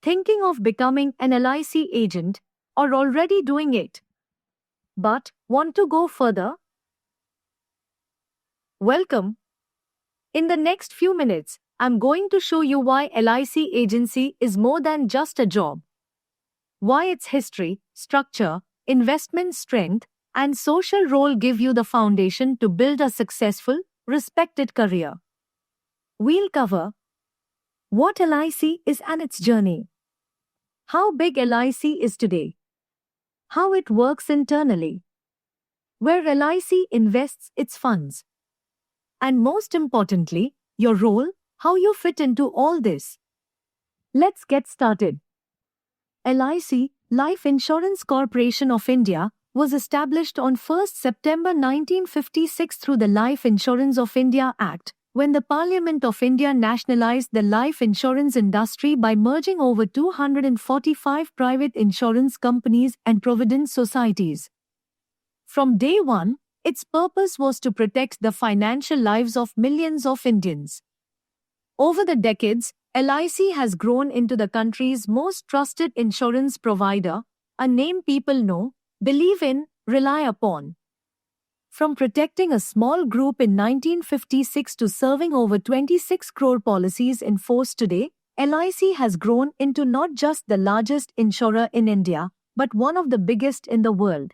Thinking of becoming an LIC agent or already doing it, but want to go further? Welcome. In the next few minutes, I'm going to show you why LIC agency is more than just a job. Why its history, structure, investment strength, and social role give you the foundation to build a successful, respected career. We'll cover what LIC is and its journey, how big LIC is today, how it works internally, where LIC invests its funds, and most importantly, your role, how you fit into all this. Let's get started. LIC, Life Insurance Corporation of India, was established on 1 September 1956 through the Life Insurance of India Act, when the Parliament of India nationalised the life insurance industry by merging over 245 private insurance companies and provident societies. From day one, its purpose was to protect the financial lives of millions of Indians. Over the decades, LIC has grown into the country's most trusted insurance provider, a name people know, believe in, rely upon. From protecting a small group in 1956 to serving over 26 crore policies in force today, LIC has grown into not just the largest insurer in India, but one of the biggest in the world.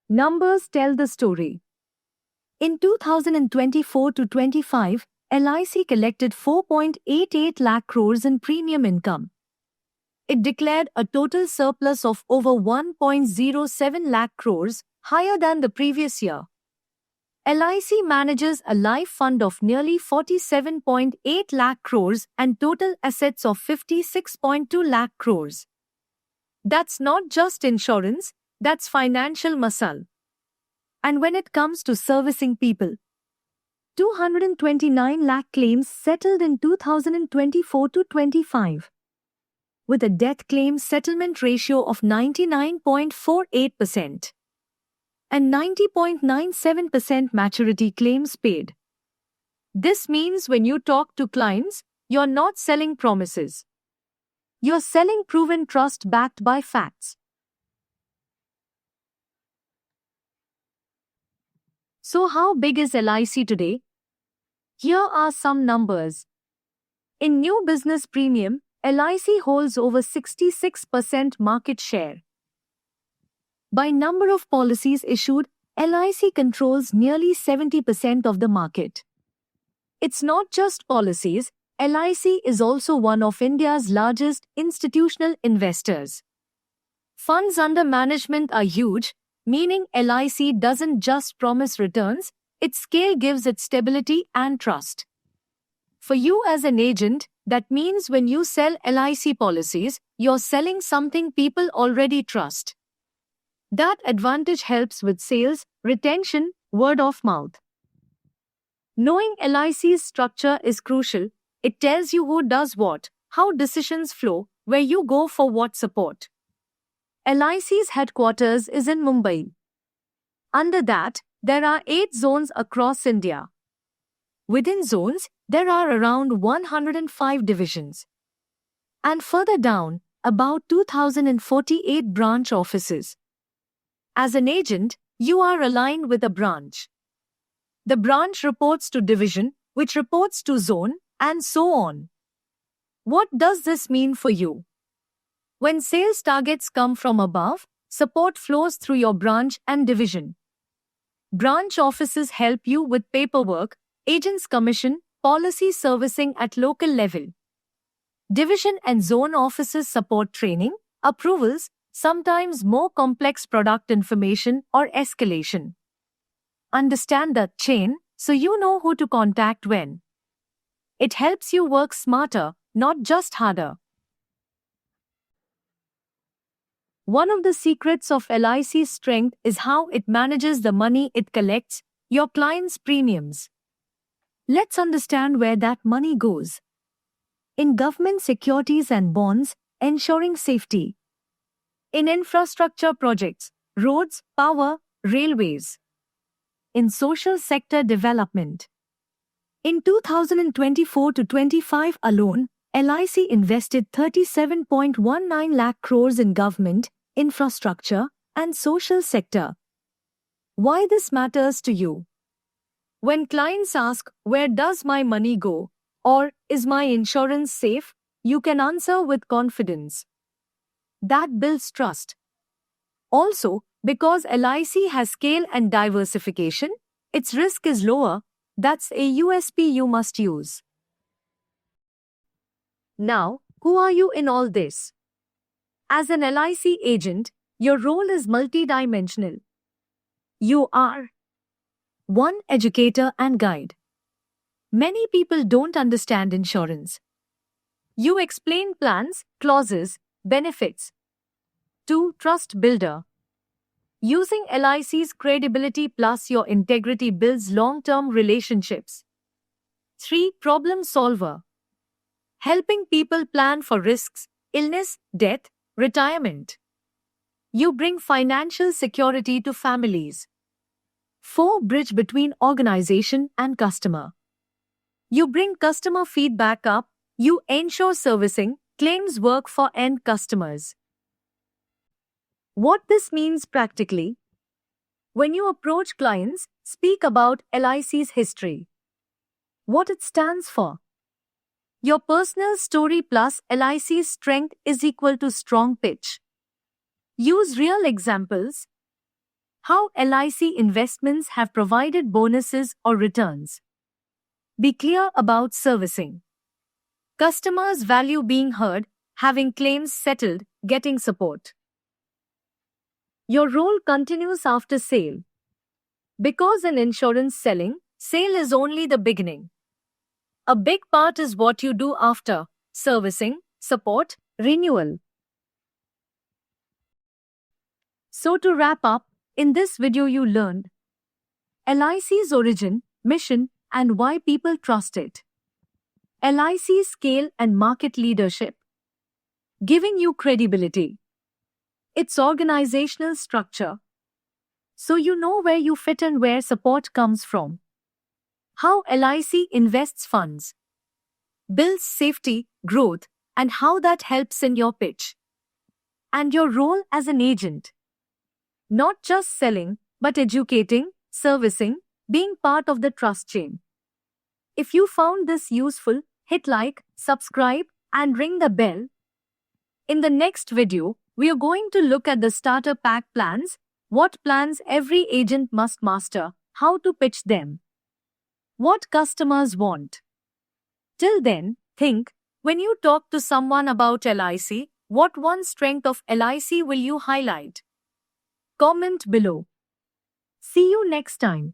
Numbers tell the story. In 2024 to 25, LIC collected 4.88 lakh crores in premium income. It declared a total surplus of over 1.07 lakh crores, higher than the previous year. LIC manages a life fund of nearly 47.8 lakh crores and total assets of 56.2 lakh crores. That's not just insurance, that's financial muscle. And when it comes to servicing people, 229 lakh claims settled in 2024 to 25. With a death claim settlement ratio of 99.48% and 90.97% maturity claims paid. This means when you talk to clients, you're not selling promises. You're selling proven trust backed by facts. So how big is LIC today? Here are some numbers. In new business premium, LIC holds over 66% market share. By number of policies issued, LIC controls nearly 70% of the market. It's not just policies, LIC is also one of India's largest institutional investors. Funds under management are huge, meaning LIC doesn't just promise returns, its scale gives it stability and trust. For you as an agent, that means when you sell LIC policies, you're selling something people already trust. That advantage helps with sales, retention, word of mouth. Knowing LIC's structure is crucial. It tells you who does what, how decisions flow, where you go for what support. LIC's headquarters is in Mumbai. Under that, there are 8 zones across India. Within zones, there are around 105 divisions. And further down, about 2,048 branch offices. As an agent, you are aligned with a branch. The branch reports to division, which reports to zone, and so on. What does this mean for you? When sales targets come from above, support flows through your branch and division. Branch offices help you with paperwork, agents' commission, policy servicing at local level. Division and zone offices support training, approvals, sometimes more complex product information or escalation. Understand that chain so you know who to contact when. It helps you work smarter, not just harder. One of the secrets of LIC's strength is how it manages the money it collects, your clients' premiums. Let's understand where that money goes. In government securities and bonds, ensuring safety. In infrastructure projects, roads, power, railways. In social sector development. In 2024 to 25 alone, LIC invested 37.19 lakh crores in government, infrastructure, and social sector. Why this matters to you? When clients ask, "Where does my money go?" or "Is my insurance safe?" you can answer with confidence. That builds trust. Also, because LIC has scale and diversification, its risk is lower. That's a USP you must use. Now, who are you in all this? As an LIC agent, your role is multidimensional. You are 1. Educator and guide. Many people don't understand insurance. You explain plans, clauses, benefits. 2. Trust builder. Using LIC's credibility plus your integrity builds long-term relationships. 3. Problem solver. Helping people plan for risks, illness, death, retirement. You bring financial security to families. 4. Bridge between organization and customer. You bring customer feedback up. You ensure servicing, claims work for end customers. What this means practically? When you approach clients, speak about LIC's history. What it stands for. Your personal story plus LIC's strength is equal to strong pitch. Use real examples. How LIC investments have provided bonuses or returns. Be clear about servicing. Customers value being heard, having claims settled, getting support. Your role continues after sale. Because in insurance selling, sale is only the beginning. A big part is what you do after: servicing, support, renewal. So to wrap up, in this video you learned LIC's origin, mission, and why people trust it. LIC's scale and market leadership, giving you credibility. Its organizational structure, so you know where you fit and where support comes from. How LIC invests funds, builds safety, growth, and how that helps in your pitch. And your role as an agent. Not just selling, but educating, servicing, being part of the trust chain. If you found this useful, hit like, subscribe, and ring the bell. In the next video, we are going to look at the starter pack plans, what plans every agent must master, how to pitch them, what customers want. Till then, think, when you talk to someone about LIC, what one strength of LIC will you highlight? Comment below. See you next time.